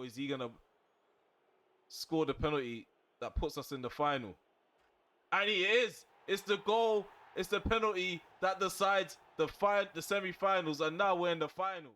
or is he gonna score the penalty that puts us in the final? And he is. It's the goal. It's the penalty that decides the semi-finals, and now we're in the final.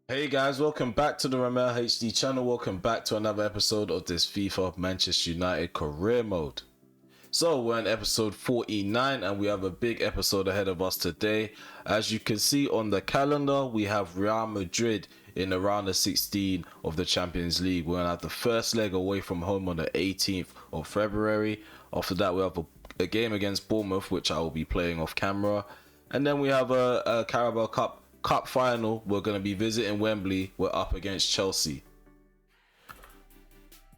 Hey guys, welcome back to the Ramel HD channel. Welcome back to another episode of this FIFA Manchester United career mode. So we're in episode 49 and we have a big episode ahead of us today. As you can see on the calendar, we have Real Madrid in the round of 16 of the Champions League. We're going to have the first leg away from home on the 18th of February. After that, we have a game against Bournemouth, which I will be playing off camera. And then we have a Carabao Cup Final. We're going to be visiting Wembley. We're up against Chelsea.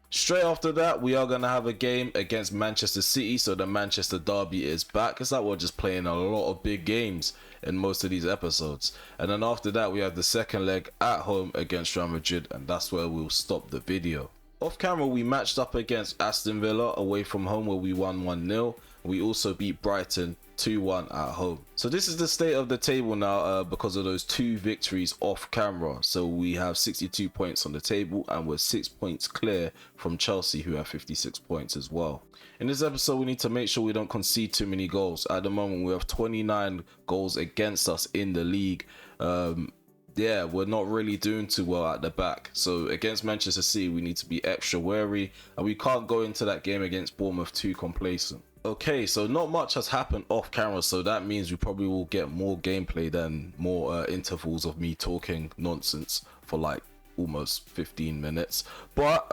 Straight after that, we are going to have a game against Manchester City. So the Manchester Derby is back. It's like we're just playing a lot of big games in most of these episodes. And then after that, we have the second leg at home against Real Madrid. And that's where we'll stop the video. Off camera, we matched up against Aston Villa away from home where we won 1-0. We also beat Brighton 2-1 at home. So this is the state of the table now because of those two victories off camera. So we have 62 points on the table and we're 6 points clear from Chelsea, who have 56 points as well. In this episode, we need to make sure we don't concede too many goals. At the moment, we have 29 goals against us in the league. Yeah, we're not really doing too well at the back. So against Manchester City, we need to be extra wary and we can't go into that game against Bournemouth too complacent. Okay, so not much has happened off camera, so that means we probably will get more gameplay than more intervals of me talking nonsense for like almost 15 minutes. But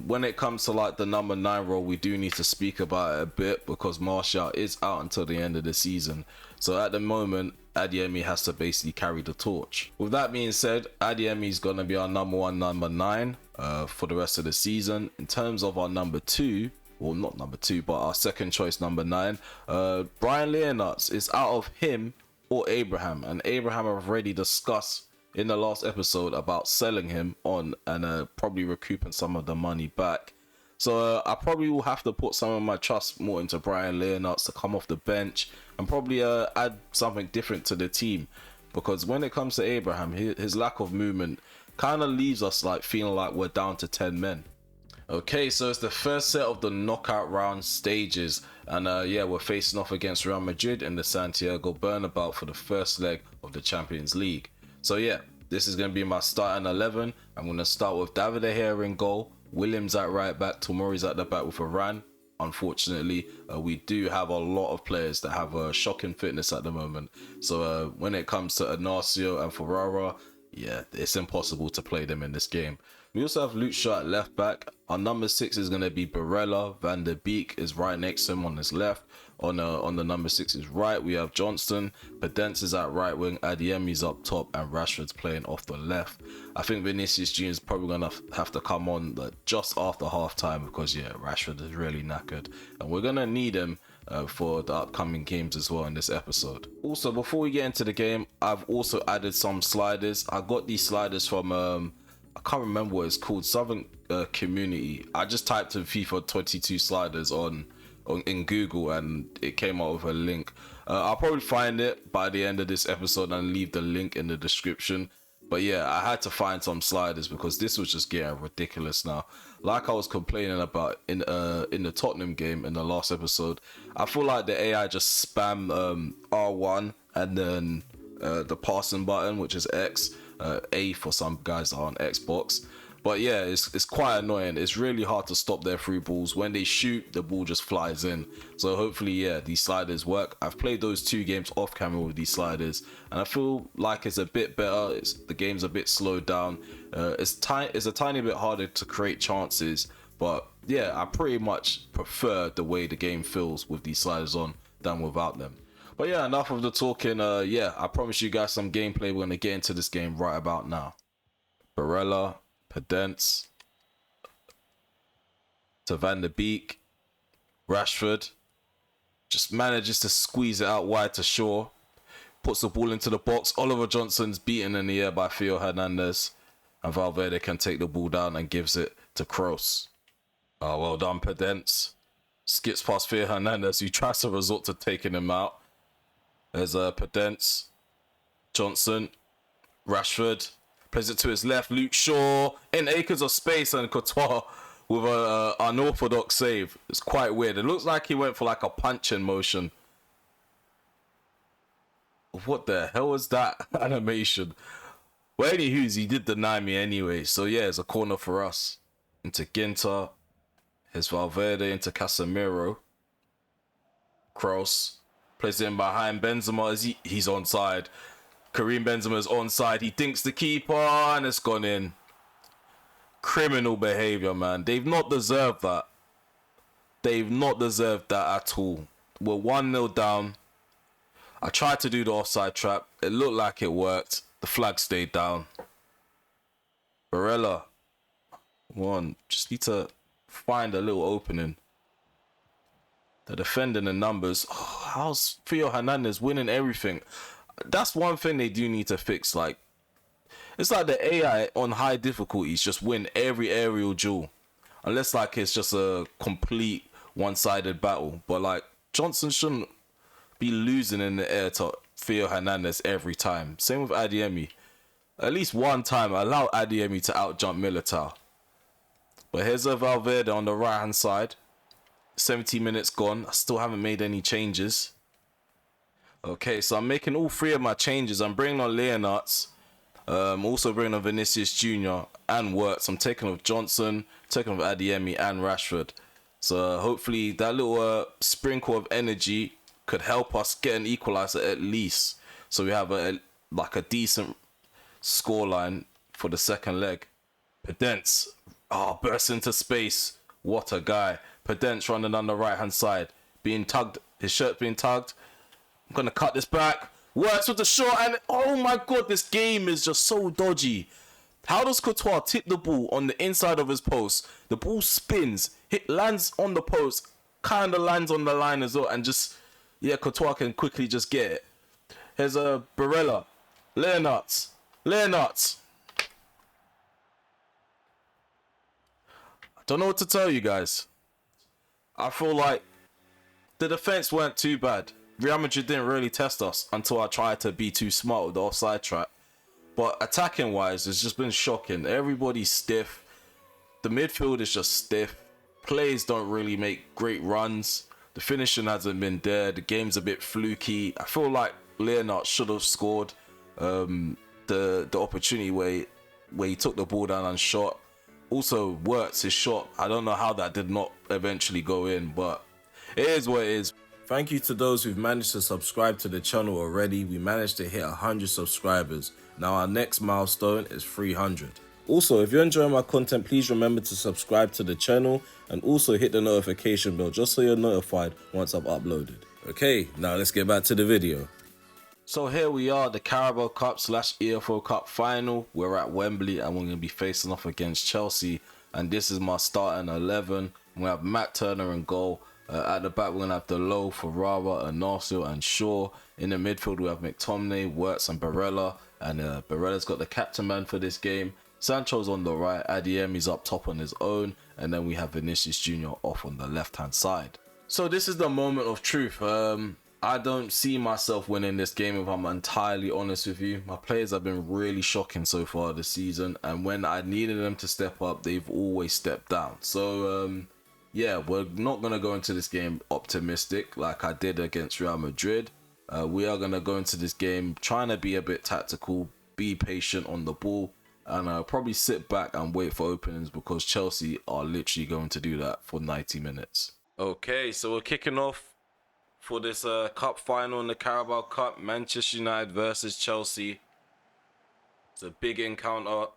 when it comes to like the number 9 role, we do need to speak about it a bit because Martial is out until the end of the season. So at the moment, Adeyemi has to basically carry the torch. With that being said, Adeyemi is going to be our number 1, number 9 for the rest of the season. In terms of our number 2, well, not number 2, but our second choice, number 9, Brian Leonards, is out of him or Abraham. And Abraham I've already discussed in the last episode about selling him on and probably recouping some of the money back. So I probably will have to put some of my trust more into Brian Leonards to come off the bench and probably add something different to the team. Because when it comes to Abraham, his lack of movement kind of leaves us like feeling like we're down to 10 men. Okay, so it's the first set of the knockout round stages, and yeah, we're facing off against Real Madrid in the Santiago Bernabeu for the first leg of the Champions League. So yeah, this is going to be my starting 11. I'm going to start with David De Gea in goal, Williams at right back, Tomori's at the back with Varane. Unfortunately, we do have a lot of players that have shocking fitness at the moment. So when it comes to Inacio and Ferrara, yeah, it's impossible to play them in this game. We also have Luke Shaw at left back. Our number 6 is going to be Barella. Van der Beek is right next to him on his left. On the number 6's right, we have Johnston. Pedence is at right wing. Adeyemi's up top. And Rashford's playing off the left. I think Vinicius Jr. is probably going to have to come on just after half time because, yeah, Rashford is really knackered. And we're going to need him for the upcoming games as well in this episode. Also, before we get into the game, I've also added some sliders. I got these sliders from I can't remember what it's called, Southern Community. I just typed in FIFA 22 sliders in Google and it came out with a link. I'll probably find it by the end of this episode and leave the link in the description. But yeah, I had to find some sliders because this was just getting ridiculous now. Like I was complaining about in the Tottenham game in the last episode, I feel like the AI just spam R1 and then the passing button, which is X. A for some guys that are on Xbox. But yeah, it's quite annoying. It's really hard to stop their through balls. When they shoot, the ball just flies in. So hopefully, yeah, these sliders work. I've played those 2 games off camera with these sliders and I feel like it's a bit better. The game's a bit slowed down. It's a tiny bit harder to create chances, but yeah, I pretty much prefer the way the game feels with these sliders on than without them. But yeah, enough of the talking. Yeah, I promise you guys some gameplay. We're going to get into this game right about now. Barella, Pedence, to Van der Beek, Rashford, just manages to squeeze it out wide to Shaw. Puts the ball into the box. Oliver Johnson's beaten in the air by Theo Hernandez. And Valverde can take the ball down and gives it to Kroos. Oh, well done, Pedence. Skips past Theo Hernandez, who tries to resort to taking him out. There's Pedence. Johnson. Rashford. Plays it to his left. Luke Shaw. In acres of space, and Courtois with an unorthodox save. It's quite weird. It looks like he went for like a punching motion. What the hell was that animation? Well, anywho, he did deny me anyway. So yeah, it's a corner for us. Into Ginter. Here's Valverde into Casemiro. Kroos. Plays it in behind Benzema. He's onside. Karim Benzema's onside. He dinks the keeper and it's gone in. Criminal behaviour, man. They've not deserved that. They've not deserved that at all. We're 1-0 down. I tried to do the offside trap. It looked like it worked. The flag stayed down. Barella. Just need to find a little opening. The defending the numbers. Oh, how's Theo Hernandez winning everything? That's one thing they do need to fix. Like, it's like the AI on high difficulties just win every aerial duel. Unless like it's just a complete one-sided battle. But like, Johnson shouldn't be losing in the air to Theo Hernandez every time. Same with Adeyemi. At least one time, allow Adeyemi to out-jump Militao. But here's a Valverde on the right-hand side. 70 minutes gone. I still haven't made any changes. Okay, so I'm making all three of my changes. I'm bringing on Leonards. Also bringing on Vinicius Jr. and Wirtz. I'm taking off Johnson, taking off Adeyemi and Rashford. So hopefully that little sprinkle of energy could help us get an equalizer at least. So we have a decent scoreline for the second leg. Pedence. Bursts into space. What a guy. Pedence running on the right hand side. Being tugged. His shirt being tugged. I'm going to cut this back. Works with the shot, and oh my god, this game is just so dodgy. How does Courtois tip the ball on the inside of his post? The ball spins, lands on the post, kind of lands on the line as well, and just, yeah, Courtois can quickly just get it. Here's a Barella. Leonards. I don't know what to tell you guys. I feel like the defense weren't too bad. Real Madrid didn't really test us until I tried to be too smart with the offside trap. But attacking wise, it's just been shocking. Everybody's stiff. The midfield is just stiff. Players don't really make great runs. The finishing hasn't been there. The game's a bit fluky. I feel like Leonard should have scored the opportunity where he took the ball down and shot. Also, Wirtz, his shot. I don't know how that did not eventually go in, but it is what it is. Thank you to those who've managed to subscribe to the channel already. We managed to hit 100 subscribers. Now our next milestone is 300. Also, if you're enjoying my content, please remember to subscribe to the channel and also hit the notification bell just so you're notified once I've uploaded. Okay, now let's get back to the video. So here we are, the Carabao Cup / EFL Cup Final. We're at Wembley and we're going to be facing off against Chelsea. And this is my starting 11. We have Matt Turner in goal. At the back, we're going to have Delo, Ferrara, Anarsio and Shaw. In the midfield, we have McTominay, Wirtz and Barella. And Barella's got the captain man for this game. Sancho's on the right, Adeyemi's up top on his own. And then we have Vinicius Jr. off on the left-hand side. So this is the moment of truth. I don't see myself winning this game if I'm entirely honest with you. My players have been really shocking so far this season. And when I needed them to step up, they've always stepped down. So, yeah, we're not going to go into this game optimistic like I did against Real Madrid. We are going to go into this game trying to be a bit tactical, be patient on the ball, and probably sit back and wait for openings because Chelsea are literally going to do that for 90 minutes. Okay, so we're kicking off for this cup final in the Carabao Cup, Manchester United versus Chelsea. It's a big encounter,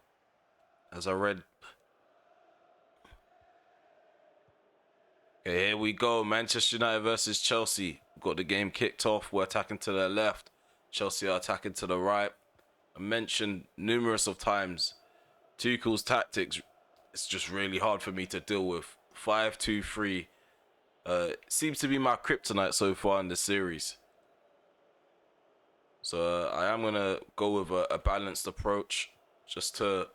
as I read. Okay, here we go. Manchester United versus Chelsea. Got the game kicked off. We're attacking to the left. Chelsea are attacking to the right. I mentioned numerous of times, Tuchel's tactics, it's just really hard for me to deal with. 5-2-3. Seems to be my kryptonite so far in the series. So I am going to go with a balanced approach just to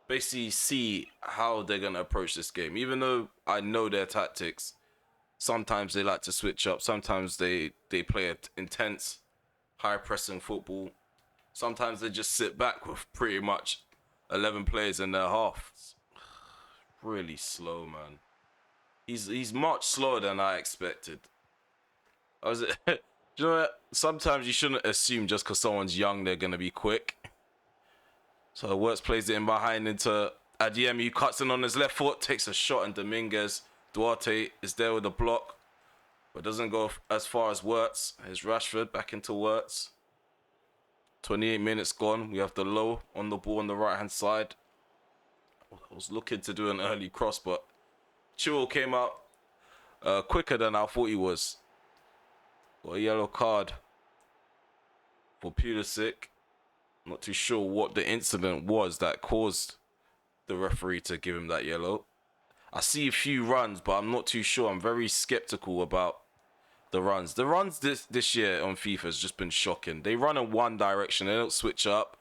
basically see how they're going to approach this game. Even though I know their tactics, sometimes they like to switch up. Sometimes they play intense, high-pressing football. Sometimes they just sit back with pretty much 11 players in their half. It's really slow, man. He's much slower than I expected. You know what? Sometimes you shouldn't assume just because someone's young they're going to be quick. So Wirtz plays it in behind into Adeyemi, who cuts in on his left foot, takes a shot, and Dominguez. Duarte is there with the block, but doesn't go as far as Wirtz. Here's Rashford back into Wirtz. 28 minutes gone. We have the low on the ball on the right-hand side. I was looking to do an early cross, but Chilwell came out quicker than I thought he was. Got a yellow card for Pulisic. Not too sure what the incident was that caused the referee to give him that yellow. I see a few runs, but I'm not too sure. I'm very skeptical about the runs. The runs this year on FIFA has just been shocking. They run in one direction. They don't switch up.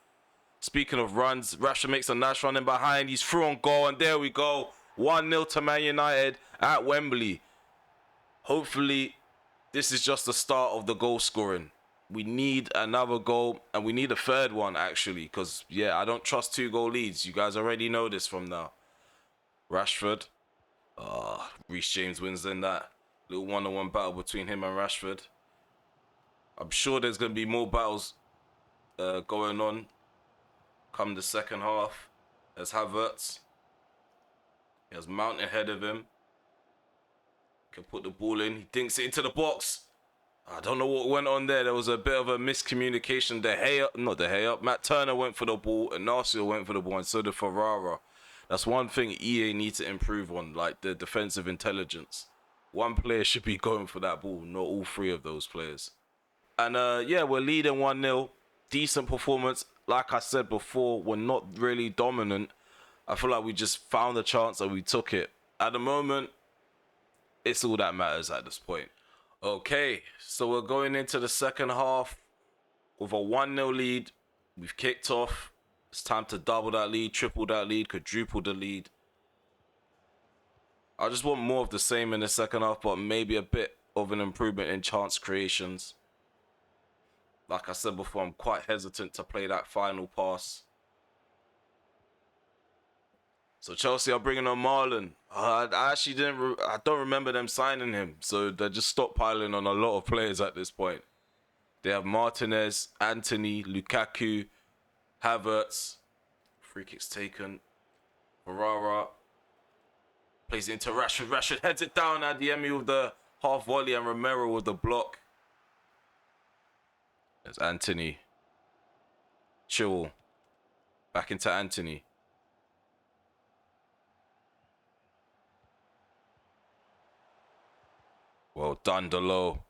Speaking of runs, Rashford makes a nice run in behind. He's through on goal, and there we go. 1-0 to Man United at Wembley. Hopefully, this is just the start of the goal scoring. We need another goal, and we need a third one, actually, because, yeah, I don't trust 2-goal leads. You guys already know this from now. Rashford. Reece James wins in that little one-on-one battle between him and Rashford. I'm sure there's going to be more battles going on come the second half. There's Havertz. He has Mount ahead of him. Can put the ball in. He dinks it into the box. I don't know what went on there. There was a bit of a miscommunication. Matt Turner went for the ball, and Narcio went for the ball, and so did Ferrara. That's one thing EA need to improve on, like the defensive intelligence. One player should be going for that ball, not all three of those players. And yeah, we're leading 1-0. Decent performance. Like I said before, we're not really dominant. I feel like we just found the chance and we took it. At the moment, it's all that matters at this point. Okay, so we're going into the second half with a 1-0 lead. We've kicked off. It's time to double that lead, triple that lead, quadruple the lead. I just want more of the same in the second half, but maybe a bit of an improvement in chance creations. Like I said before, I'm quite hesitant to play that final pass. So Chelsea are bringing on Marlon. I don't remember them signing him. So they're just stockpiling on a lot of players at this point. They have Martinez, Anthony, Lukaku, Havertz. Free kicks taken. Ferrara plays it into Rashford. Rashford heads it down. Adeyemi with the half volley and Romero with the block. There's Anthony. Chilwell. Back into Anthony. Well done, Delo.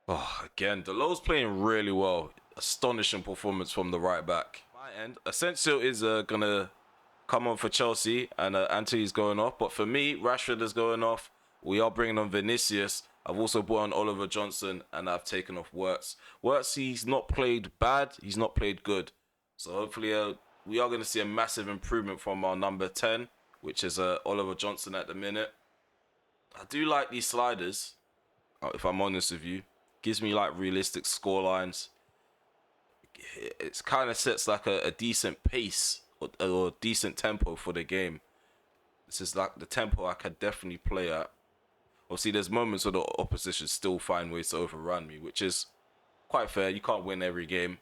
Oh, again, Delo's playing really well. Astonishing performance from the right back. My end, Asensio is going to come on for Chelsea, and Anthony's going off. But for me, Rashford is going off. We are bringing on Vinicius. I've also brought on Oliver Johnson, and I've taken off Wirtz. Wirtz, he's not played bad. He's not played good. So hopefully we are going to see a massive improvement from our number 10, which is Oliver Johnson at the minute. I do like these sliders, if I'm honest with you. Gives me like realistic score lines. It kind of sets like a decent pace or decent tempo for the game. This is like the tempo I could definitely play at. Obviously, there's moments where the opposition still find ways to overrun me, which is quite fair. You can't win every game.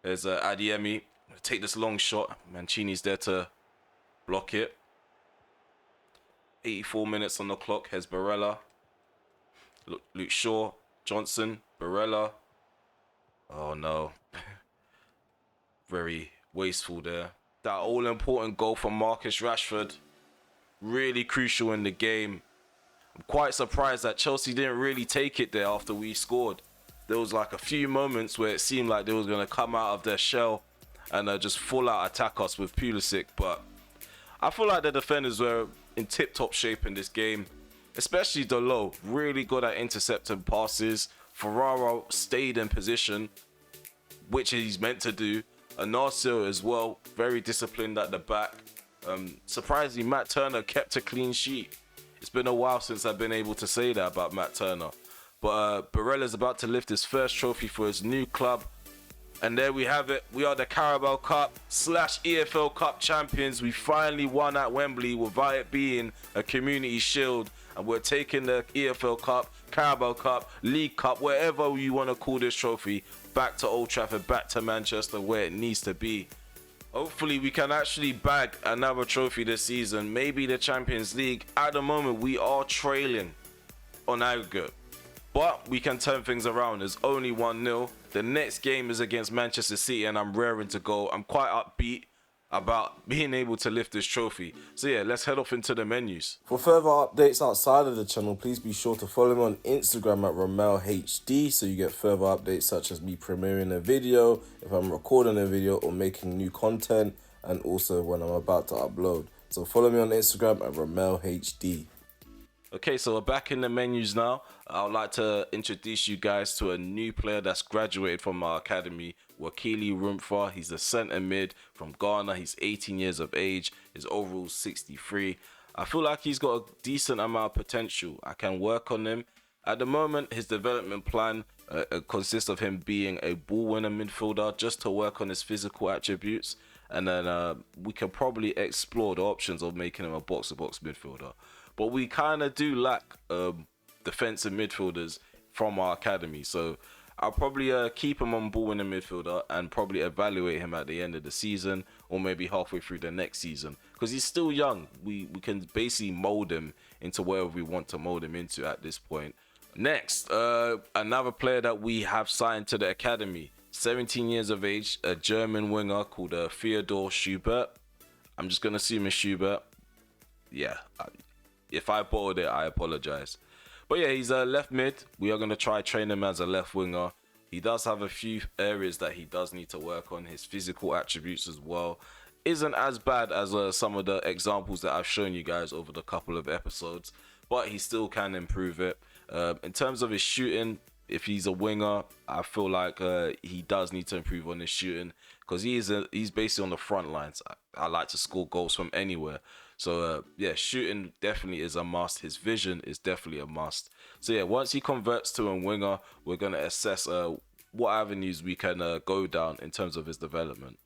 There's Adeyemi. Take this long shot. Mancini's there to block it. 84 minutes on the clock. Here's Barella. Luke Shaw. Johnson. Barella. Oh, no. Very wasteful there. That all-important goal from Marcus Rashford. Really crucial in the game. I'm quite surprised that Chelsea didn't really take it there after we scored. There was like a few moments where it seemed like they was going to come out of their shell and just full out attack us with Pulisic. But I feel like the defenders were in tip-top shape in this game, especially Delo, really good at intercepting passes. Ferraro stayed in position, which he's meant to do. Anasio as well, very disciplined at the back. Surprisingly, Matt Turner kept a clean sheet. It's been a while since I've been able to say that about Matt Turner. But Barella's about to lift his first trophy for his new club. And there we have it. We are the Carabao Cup / EFL Cup champions. We finally won at Wembley without it being a community shield. And we're taking the EFL Cup, Carabao Cup, League Cup, whatever you want to call this trophy, back to Old Trafford, back to Manchester where it needs to be. Hopefully we can actually bag another trophy this season, maybe the Champions League. At the moment we are trailing on aggregate, but we can turn things around. There's only 1-0. The next game is against Manchester City and I'm raring to go. I'm quite upbeat about being able to lift this trophy. So yeah, let's head off into the menus. For further updates outside of the channel, please be sure to follow me on Instagram at RamelHD so you get further updates such as me premiering a video, if I'm recording a video or making new content, and also when I'm about to upload. So follow me on Instagram at RamelHD. Okay, so we're back in the menus now. I would like to introduce you guys to a new player that's graduated from our academy, Wakili Rumfa. He's a centre mid from Ghana. He's 18 years of age. His overall 63. I feel like he's got a decent amount of potential. I can work on him. At the moment, his development plan consists of him being a ball winner midfielder just to work on his physical attributes. And then we can probably explore the options of making him a box-to-box midfielder. But we kind of do lack defensive midfielders from our academy. So I'll probably keep him on ball in the midfielder and probably evaluate him at the end of the season or maybe halfway through the next season. Because he's still young. We can basically mold him into wherever we want to mold him into at this point. Next, another player that we have signed to the academy. 17 years of age, a German winger called Theodor Schubert. I'm just going to assume it's Schubert. Yeah, if I bottled it, I apologize. But yeah, he's a left mid. We are going to try train him as a left winger. He does have a few areas that he does need to work on. His physical attributes as well isn't as bad as some of the examples that I've shown you guys over the couple of episodes, but he still can improve it. In terms of his shooting, if he's a winger, I feel like he does need to improve on his shooting because he's basically on the front lines. I like to score goals from anywhere. So yeah, shooting definitely is a must. His vision is definitely a must. So yeah, once he converts to a winger, we're going to assess what avenues we can go down in terms of his development.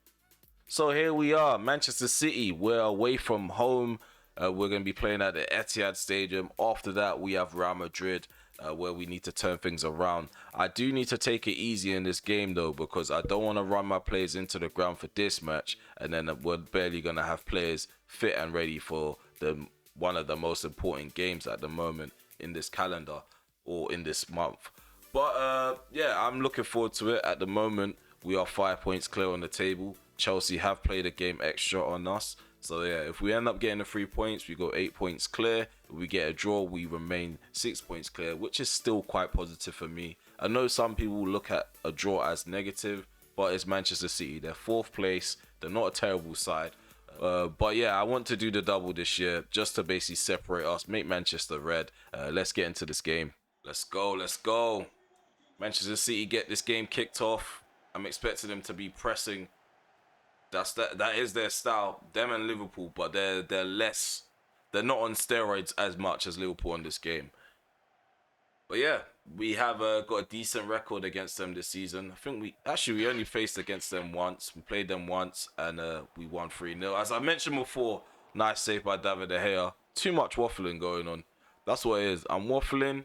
So here we are, Manchester City. We're away from home. We're going to be playing at the Etihad Stadium. After that, we have Real Madrid, where we need to turn things around. I do need to take it easy in this game though, because I don't want to run my players into the ground for this match, and then we're barely going to have players fit and ready for one of the most important games at the moment in this calendar or in this month. But yeah, I'm looking forward to it. At the moment, we are 5 points clear on the table. Chelsea have played a game extra on us. So yeah, if we end up getting the 3 points, we go 8 points clear. If we get a draw, we remain 6 points clear, which is still quite positive for me. I know some people look at a draw as negative, but it's Manchester City. They're 4th place. They're not a terrible side. But yeah, I want to do the double this year just to basically separate us, make Manchester red. Let's get into this game. Let's go, let's go. Manchester City get this game kicked off. I'm expecting them to be pressing. That is their style, them and Liverpool, but they're not on steroids as much as Liverpool in this game. But yeah, we have got a decent record against them this season. I think we only faced against them once. We played them once and we won 3-0. As I mentioned before, nice save by David De Gea. Too much waffling going on. That's what it is. I'm waffling,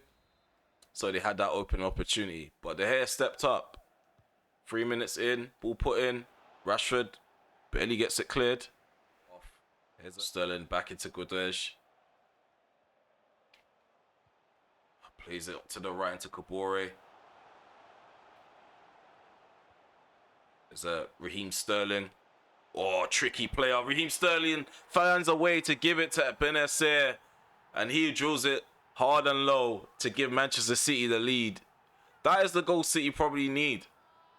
so they had that open opportunity. But De Gea stepped up. 3 minutes in, ball put in. Rashford barely gets it cleared. Here's Sterling back into Guedes. Plays it to the right into Kabore. There's Raheem Sterling. Oh, tricky player. Raheem Sterling finds a way to give it to Benacer. And he drills it hard and low to give Manchester City the lead. That is the goal City probably need.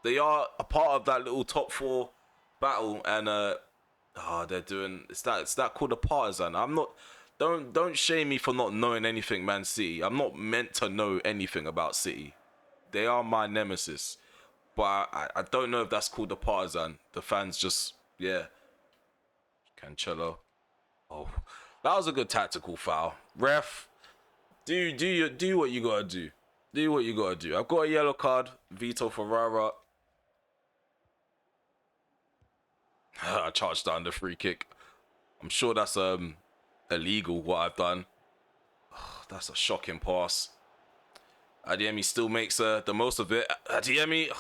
They are a part of that little top 4 battle. And they're doing... It's that called a partisan. don't shame me for not knowing anything, Man City. I'm not meant to know anything about City. They are my nemesis. But I don't know if that's called the partisan. The fans just, yeah. Cancelo. Oh, that was a good tactical foul. Ref, do what you gotta do. Do what you gotta do. I've got a yellow card. Vito Ferrara. I charged down the free kick. I'm sure that's illegal what I've done. Oh, that's a shocking pass. Adeyemi still makes the most of it. Adeyemi,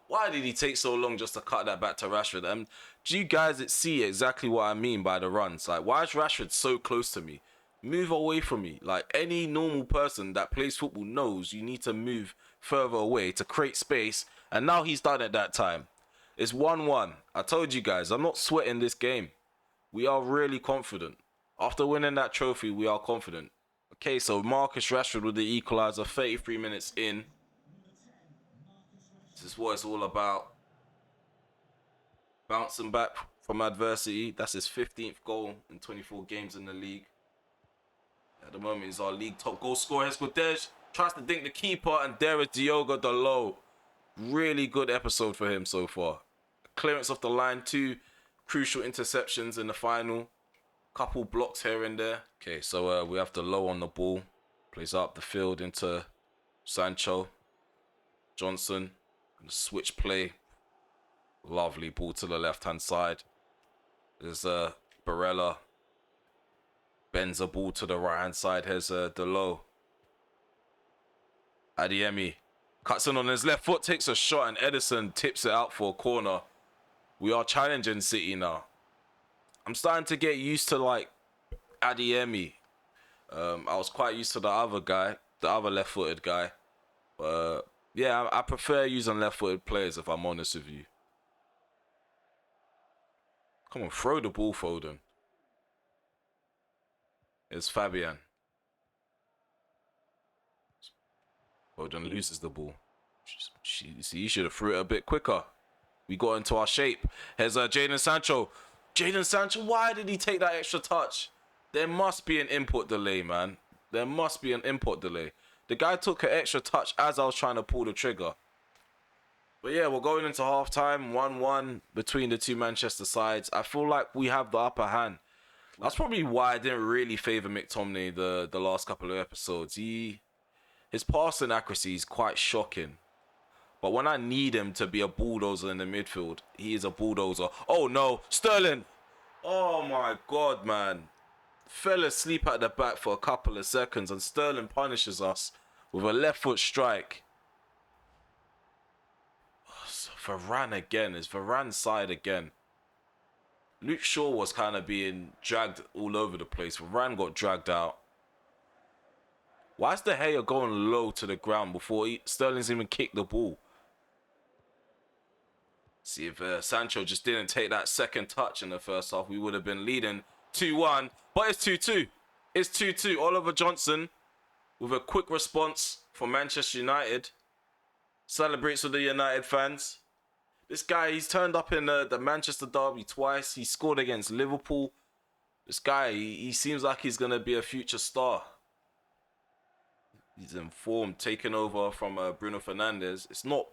why did he take so long just to cut that back to Rashford? Do you guys see exactly what I mean by the runs? Like, why is Rashford so close to me? Move away from me. Like, any normal person that plays football knows you need to move further away to create space. And now he's done it that time. It's 1-1. I told you guys, I'm not sweating this game. We are really confident. After winning that trophy, we are confident. Okay, so Marcus Rashford with the equaliser 33 minutes in. This is what it's all about. Bouncing back from adversity. That's his 15th goal in 24 games in the league. At the moment, he's our league top goal scorer. Escudej tries to dink the keeper, and there is Diogo Dalot. Really good episode for him so far. Clearance off the line, 2 crucial interceptions in the final. Couple blocks here and there. Okay, so we have the low on the ball. Plays up the field into Sancho. Johnson. Switch play. Lovely ball to the left-hand side. There's Barella. Bends a ball to the right-hand side. Here's Dalot. Adeyemi. Cuts in on his left foot. Takes a shot and Edison tips it out for a corner. We are challenging City now. I'm starting to get used to, like, Adeyemi. I was quite used to the other guy, the other left-footed guy. But, yeah, I prefer using left-footed players, if I'm honest with you. Come on, throw the ball, Foden. It's Fabian. Foden loses the ball. He should have threw it a bit quicker. We got into our shape. Here's Jadon Sancho. Jadon Sancho, why did he take that extra touch? There must be an input delay, man. There must be an input delay. The guy took an extra touch as I was trying to pull the trigger. But yeah, we're going into half-time. 1-1 between the two Manchester sides. I feel like we have the upper hand. That's probably why I didn't really favour McTominay the last couple of episodes. His passing accuracy is quite shocking. But when I need him to be a bulldozer in the midfield, he is a bulldozer. Oh no, Sterling! Oh my God, man. Fell asleep at the back for a couple of seconds and Sterling punishes us with a left foot strike. Varane again. It's Varane's side again. Luke Shaw was kind of being dragged all over the place. Varane got dragged out. Why is De Gea going low to the ground before Sterling's even kicked the ball? See if Sancho just didn't take that second touch in the first half, we would have been leading 2-1. But it's 2-2. It's 2-2. Oliver Johnson with a quick response for Manchester United. Celebrates with the United fans. This guy, he's turned up in the Manchester derby twice. He scored against Liverpool. This guy, he seems like he's going to be a future star. He's in form, taking over from Bruno Fernandes. It's not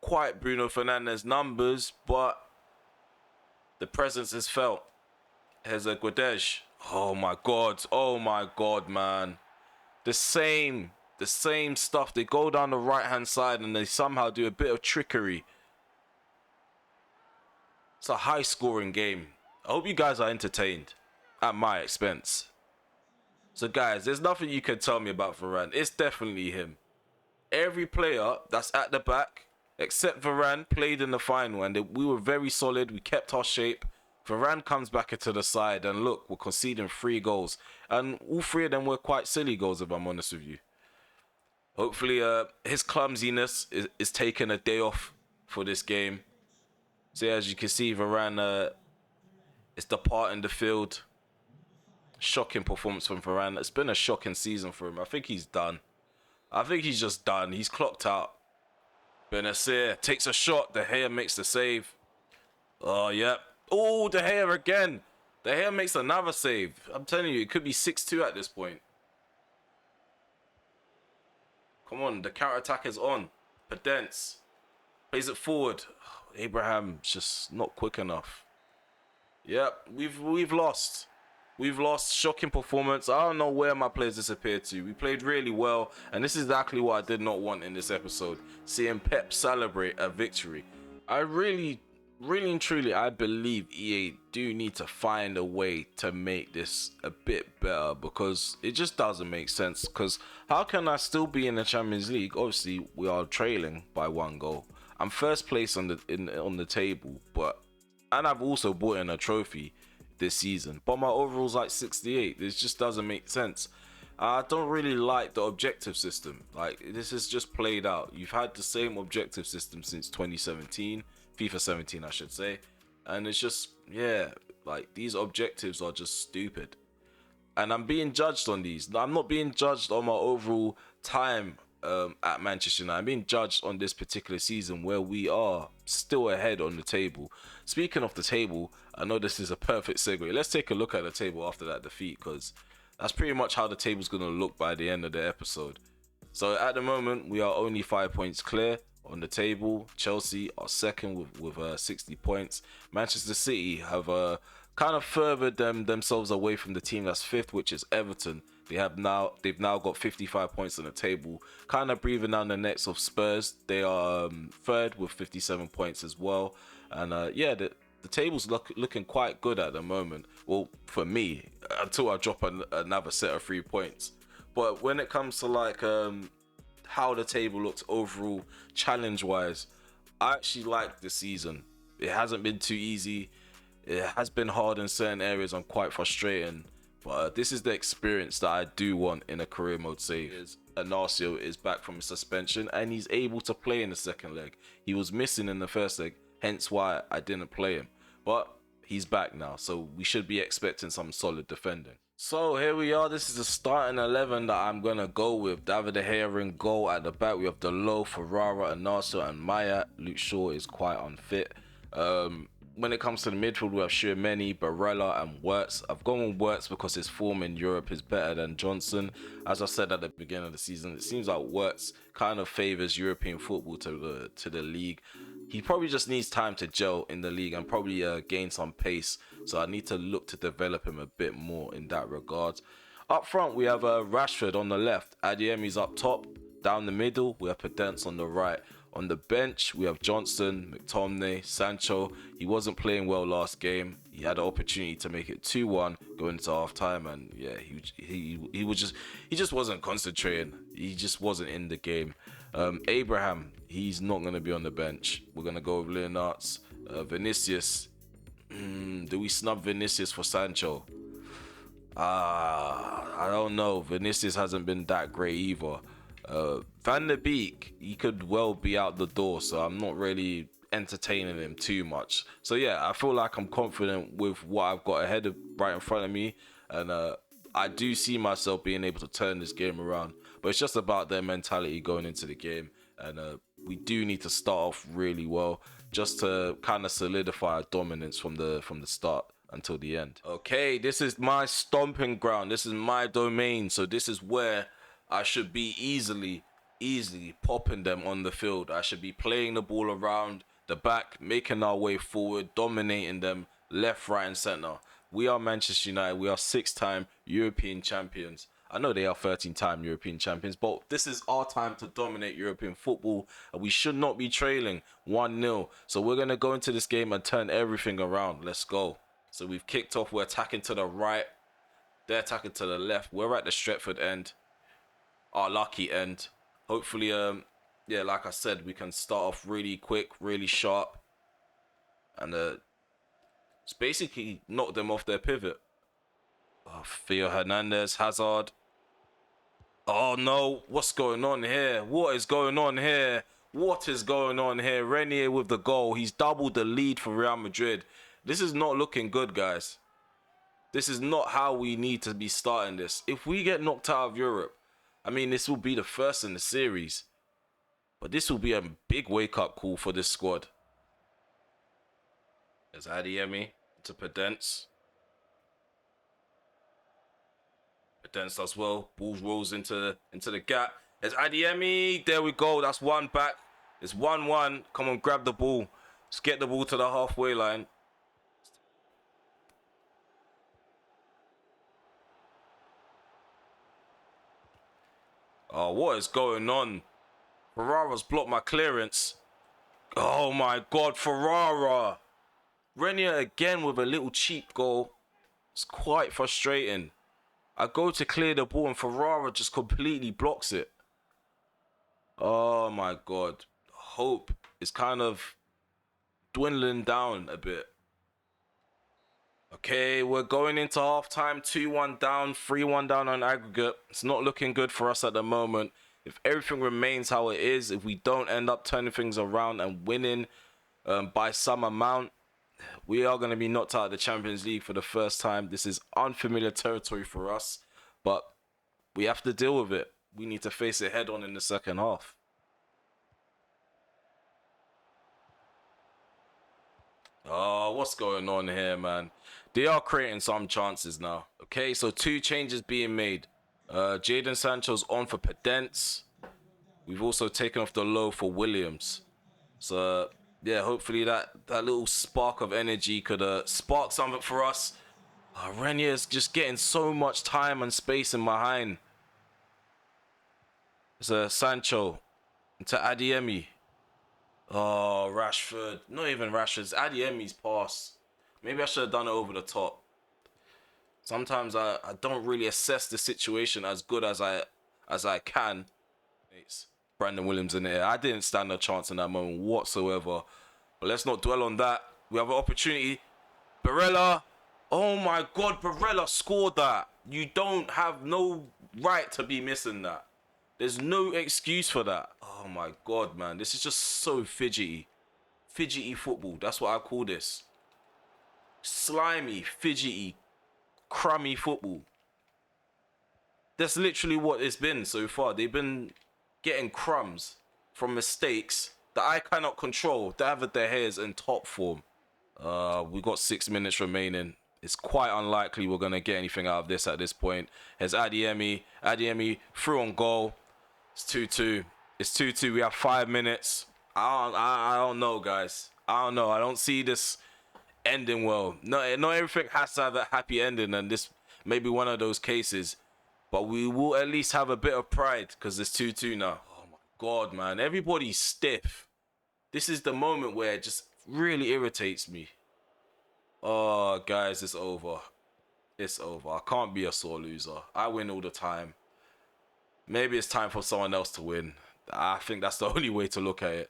quite Bruno Fernandes' numbers, but the presence is felt. Here's a Guedes. Oh my God, man. The same stuff. They go down the right-hand side and they somehow do a bit of trickery. It's a high-scoring game. I hope you guys are entertained at my expense. So guys, there's nothing you can tell me about Varane. It's definitely him. Every player that's at the back, except Varane, played in the final and we were very solid. We kept our shape. Varane comes back into the side and look, we're conceding 3 goals. And all 3 of them were quite silly goals, if I'm honest with you. Hopefully his clumsiness is taking a day off for this game. So yeah, as you can see, Varane is departing the field. Shocking performance from Varane. It's been a shocking season for him. I think he's done. I think he's just done. He's clocked out. Benacer takes a shot. De Gea makes the save. Oh, yeah. Oh, De Gea again. De Gea makes another save. I'm telling you, it could be 6-2 at this point. Come on, the counter-attack is on. Pedence plays it forward. Abraham's just not quick enough. Yep, we've lost. We've lost. Shocking performance. I don't know where my players disappeared to. We played really well, and this is exactly what I did not want in this episode. Seeing Pep celebrate a victory. I really and truly, I believe EA do need to find a way to make this a bit better, because it just doesn't make sense. Because how can I still be in the Champions League? Obviously, we are trailing by 1 goal. I'm first place on the table, and I've also brought in a trophy this season, but my overall's like 68. This just doesn't make sense. I don't really like the objective system. Like, this is just played out. You've had the same objective system since 2017, FIFA 17 I should say, and it's just, yeah, like, these objectives are just stupid, and I'm being judged on these. I'm not being judged on my overall time at Manchester United. I'm being judged on this particular season where we are still ahead on the table. Speaking of the table, I know this is a perfect segue. Let's take a look at the table after that defeat, because that's pretty much how the table's going to look by the end of the episode. So at the moment, we are only 5 points clear on the table. Chelsea are second with 60 points. Manchester City have kind of furthered themselves away from the team that's fifth, which is Everton. They've now got 55 points on the table, kind of breathing down the necks of Spurs. They are third with 57 points as well, and yeah, the table's looking quite good at the moment. Well, for me, until I drop another set of 3 points. But when it comes to like how the table looks overall, challenge-wise, I actually like the season. It hasn't been too easy. It has been hard in certain areas and quite frustrating. But this is the experience that I do want in a career mode save. Inacio is back from his suspension and he's able to play in the second leg. He was missing in the first leg, hence why I didn't play him. But he's back now, so we should be expecting some solid defending. So here we are. This is the starting 11 that I'm going to go with. David De Gea in goal. At the back, we have Delo, Ferrara, Inacio and Maya. Luke Shaw is quite unfit. When it comes to the midfield, we have Tchouaméni, Barella and Wirtz. I've gone with Wirtz because his form in Europe is better than Johnson. As I said at the beginning of the season, it seems like Wirtz kind of favours European football to the league. He probably just needs time to gel in the league and probably gain some pace. So I need to look to develop him a bit more in that regard. Up front, we have Rashford on the left. Adeyemi's up top. Down the middle, we have Pedence on the right. On the bench, we have Johnson, McTominay, Sancho. He wasn't playing well last game. He had an opportunity to make it 2-1 going into half time, and yeah, he just wasn't concentrating. He just wasn't in the game. Abraham, he's not going to be on the bench. We're going to go with Leonards. Vinicius, do we snub Vinicius for Sancho? I don't know. Vinicius hasn't been that great either. Van der Beek, he could well be out the door, so I'm not really entertaining him too much. So yeah, I feel like I'm confident with what I've got right in front of me, and I do see myself being able to turn this game around. But it's just about their mentality going into the game, and we do need to start off really well just to kind of solidify our dominance from the start until the end. Okay, this is my stomping ground. This is my domain, so this is where I should be easily popping them on the field. I should be playing the ball around the back, making our way forward, dominating them left, right and centre. We are Manchester United. We are 6-time European champions. I know they are 13-time European champions, but this is our time to dominate European football, and we should not be trailing 1-0. So we're going to go into this game and turn everything around. Let's go. So we've kicked off. We're attacking to the right. They're attacking to the left. We're at the Stretford end. Our lucky end. Hopefully, yeah, like I said, we can start off really quick, really sharp, and just basically knock them off their pivot. Theo Hernandez, Hazard. Oh no, what's going on here? What is going on here? What is going on here? Renier with the goal. He's doubled the lead for Real Madrid. This is not looking good, guys. This is not how we need to be starting this. If we get knocked out of Europe, I mean, this will be the first in the series, but this will be a big wake-up call for this squad. There's Adeyemi to Pedence. Against us well. Ball rolls into the gap. There's Adiemi. There we go. That's one back. It's 1-1. Come on, grab the ball. Let's get the ball to the halfway line. Oh, what is going on? Ferrara's blocked my clearance. Oh my God, Ferrara. Renier again with a little cheap goal. It's quite frustrating. I go to clear the ball and Ferrara just completely blocks it. Oh my God. Hope is kind of dwindling down a bit. Okay, we're going into halftime. 2-1 down, 3-1 down on aggregate. It's not looking good for us at the moment. If everything remains how it is, if we don't end up turning things around and winning by some amount, we are going to be knocked out of the Champions League for the first time. This is unfamiliar territory for us, but we have to deal with it. We need to face it head on in the second half. Oh, what's going on here, man? They are creating some chances now. Okay, so 2 changes being made. Jadon Sancho's on for Pedence. We've also taken off the low for Williams. So, yeah, hopefully that little spark of energy could spark something for us. Renier's just getting so much time and space in behind. It's Sancho into Adiemi. Oh, Rashford. Not even Rashford. It's Adiemi's pass. Maybe I should have done it over the top. Sometimes I don't really assess the situation as good as I can. It's Brandon Williams in there. I didn't stand a chance in that moment whatsoever. But let's not dwell on that. We have an opportunity. Barella. Oh my God, Barella scored that. You don't have no right to be missing that. There's no excuse for that. Oh my God, man. This is just so fidgety. Fidgety football. That's what I call this. Slimy, fidgety, crummy football. That's literally what it's been so far. They've been getting crumbs from mistakes that I cannot control. David De Gea is in top form. We got 6 minutes remaining. It's quite unlikely we're going to get anything out of this at this point. Here's Adiemi. Adiemi through on goal. It's 2-2. It's 2-2. We have 5 minutes. I don't know, guys. I don't know. I don't see this ending well. Not everything has to have a happy ending, and this may be one of those cases. But we will at least have a bit of pride because it's 2-2 now. Oh my God, man. Everybody's stiff. This is the moment where it just really irritates me. Oh, guys, it's over. It's over. I can't be a sore loser. I win all the time. Maybe it's time for someone else to win. I think that's the only way to look at it.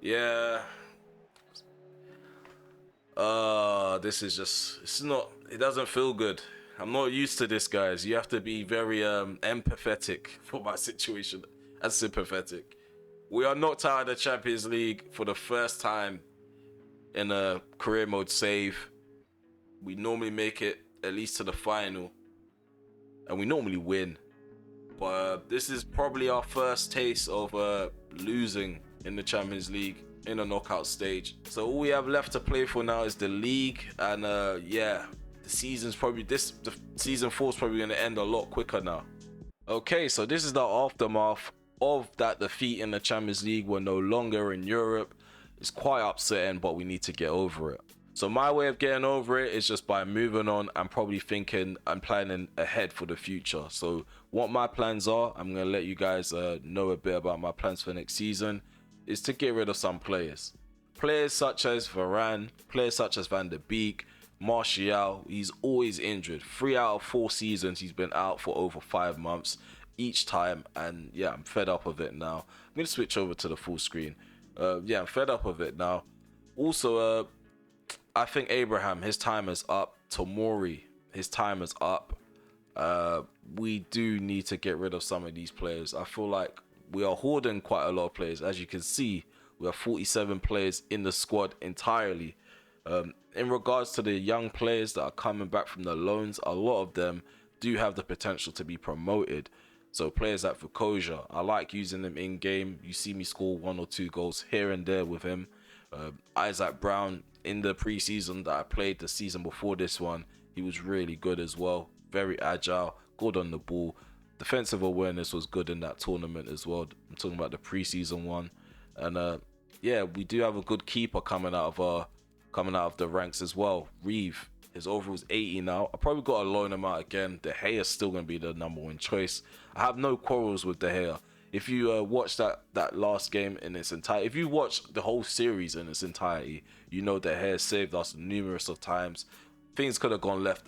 Yeah. This is just, it doesn't feel good. I'm not used to this, guys. You have to be very empathetic for my situation and sympathetic. We are knocked out of the Champions League for the first time in a career mode save. We normally make it at least to the final, and we normally win. But this is probably our first taste of losing in the Champions League in a knockout stage. So all we have left to play for now is the league, and yeah, the season 4 is probably going to end a lot quicker now. Okay, so this is the aftermath of that defeat in the Champions League. We're no longer in Europe. It's quite upsetting, but we need to get over it. So my way of getting over it is just by moving on and probably thinking and planning ahead for the future. So what my plans are, I'm going to let you guys know a bit about my plans for next season, is to get rid of some players. Players such as Varane, players such as Van der Beek, Martial. He's always injured. 3 out of 4 seasons he's been out for over 5 months each time. And yeah, I'm fed up of it now. I'm going to switch over to the full screen. Yeah, I'm fed up of it now. Also, I think Abraham, his time is up. Tomori, his time is up. We do need to get rid of some of these players. I feel like we are hoarding quite a lot of players. As you can see, we have 47 players in the squad entirely. In regards to the young players that are coming back from the loans, a lot of them do have the potential to be promoted. So players like Vukoja, I like using them in game. You see me score 1 or 2 goals here and there with him. Isaac Brown, in the preseason that I played the season before this one, he was really good as well. Very agile, good on the ball. Defensive awareness was good in that tournament as well. I'm talking about the preseason one. And yeah, we do have a good keeper coming out of the ranks as well. Reeve, his overall is 80 now. I probably got to loan him out again. De Gea is still going to be the number one choice. I have no quarrels with De Gea. If you watch that last game in its entirety, if you watch the whole series in its entirety, you know De Gea saved us numerous of times. Things could have gone left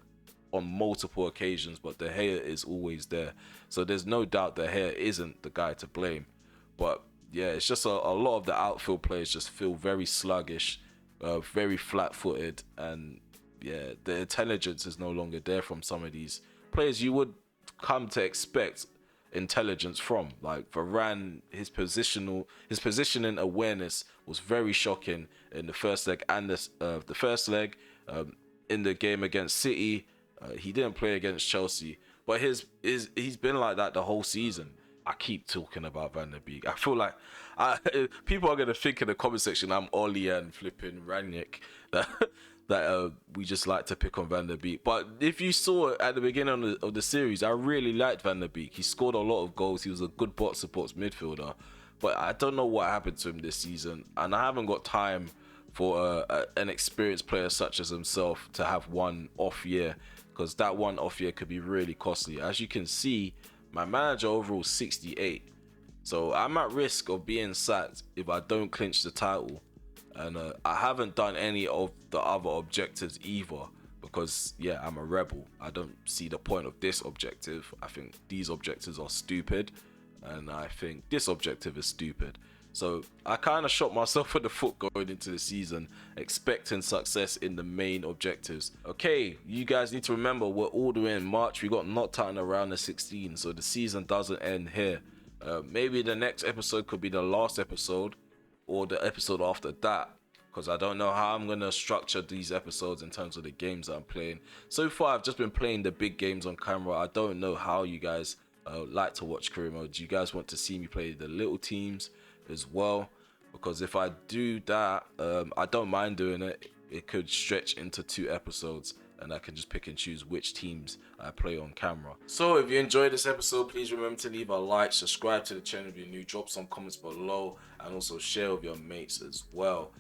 on multiple occasions, but De Gea is always there. So there's no doubt De Gea isn't the guy to blame. But yeah, it's just a lot of the outfield players just feel very sluggish, very flat-footed, and yeah, the intelligence is no longer there from some of these players you would come to expect intelligence from. Like Varane, his positioning awareness was very shocking in the first leg and the first leg in the game against City. He didn't play against Chelsea, but he's been like that the whole season. I keep talking about Van der Beek. I feel like people are gonna think in the comment section I'm Ollie and flipping Ranić that we just like to pick on Van der Beek. But if you saw it at the beginning of the series, I really liked Van der Beek. He scored a lot of goals. He was a good box-to-box midfielder. But I don't know what happened to him this season, and I haven't got time for an experienced player such as himself to have one off year, because that one off year could be really costly. As you can see, my manager overall 68, so I'm at risk of being sacked if I don't clinch the title. And I haven't done any of the other objectives either, because yeah, I'm a rebel. I don't see the point of this objective. I think these objectives are stupid, and I think this objective is stupid. So I kind of shot myself in the foot going into the season, expecting success in the main objectives. Okay, you guys need to remember we're all the way in March. We got knocked out in the round of 16, so the season doesn't end here. Maybe the next episode could be the last episode, or the episode after that, because I don't know how I'm going to structure these episodes in terms of the games that I'm playing. So far, I've just been playing the big games on camera. I don't know how you guys like to watch career mode. Do you guys want to see me play the little teams as well? Because if I do that, I don't mind doing it. It could stretch into 2 episodes, and I can just pick and choose which teams I play on camera. So if you enjoyed this episode, please remember to leave a like, subscribe to the channel if you're new, drop some comments below, and also share with your mates as well.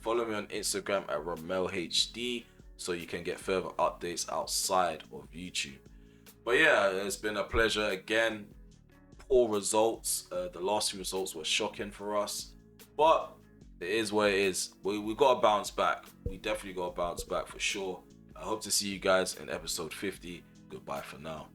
Follow me on Instagram at RamelHD so you can get further updates outside of YouTube. But yeah, it's been a pleasure again. Poor results. The last few results were shocking for us, but it is what it is. We got to bounce back. We definitely got to bounce back for sure. I hope to see you guys in episode 50. Goodbye for now.